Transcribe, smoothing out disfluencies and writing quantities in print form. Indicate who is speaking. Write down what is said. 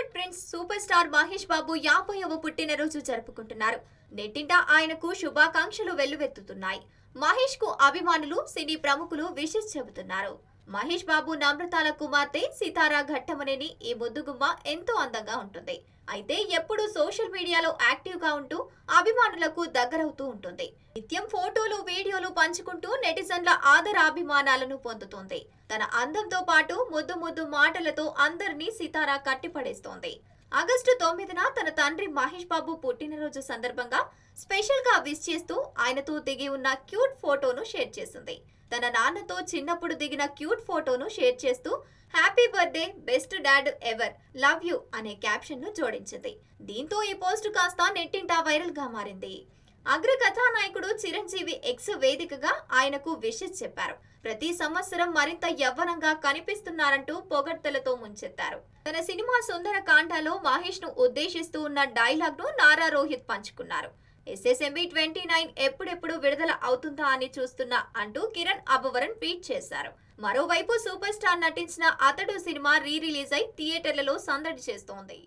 Speaker 1: Bollywood prince superstar Mahesh Babu 50వ పుట్టినరోజు జరుపుకుంటున్నారు. నెట్టింట ఆయనకు శుభాకాంక్షలు వెల్లువెత్తుతున్నాయి. మహేష్ కు అభిమానులు, సినీ ప్రముఖులు విషెస్ చెబుతున్నారు. మహేష్ బాబు నమ్రతాల కుమార్తె సితారా ఘట్టమనేని ఈ ముద్దుగుమ్మ ఎంతో అందంగా ఉంటుంది. అయితే ఎప్పుడూ సోషల్ మీడియాలో యాక్టివ్ గా ఉంటూ అభిమానులకు దగ్గరవుతూ ఉంటుంది. నిత్యం ఫోటోలు, వీడియోలు పంచుకుంటూ నెటిజన్ల ఆదరాభిమానాలను పొందుతోంది. తన అందంతో పాటు ముద్దు ముద్దు మాటలతో అందరినీ సితారా కట్టిపడేస్తోంది. ఆగస్టు 9న తన తండ్రి మహేష్ బాబు పుట్టినరోజు సందర్భంగా స్పెషల్ గా విష్ చేస్తూ ఆయనతో దిగి ఉన్న క్యూట్ ఫోటోను షేర్ చేసింది. తన నాన్నతో చిన్నప్పుడు దిగిన క్యూట్ ఫోటోను షేర్ చేస్తూ happy birthday best dad ever, love you అనే క్యాప్షన్ ను జోడించింది. దీంతో ఈ పోస్ట్ కాస్త నెట్టింట వైరల్ గా మారింది. అగ్ర కథానాయకుడు చిరంజీవి ఎక్స్ వేదికగా ఆయనకు విషెస్ చెప్పారు. ప్రతి సంవత్సరం మరింత యవ్వనంగా కనిపిస్తున్నారంటూ పొగడ్తలతో ముంచెత్తారు. తన సినిమా సుందర కాండలో మహేష్ ను ఉద్దేశిస్తూ ఉన్న డైలాగ్ ను నారా రోహిత్ పంచుకున్నారు. ఎస్ఎస్ఎంబి 29 ఎప్పుడెప్పుడు విడుదల అవుతుందా అని చూస్తున్నా అంటూ కిరణ్ అబవరన్ ట్వీట్ చేశారు. మరోవైపు సూపర్ స్టార్ నటించిన అతడు సినిమా రీ రిలీజ్ అయి థియేటర్లలో సందడి చేస్తోంది.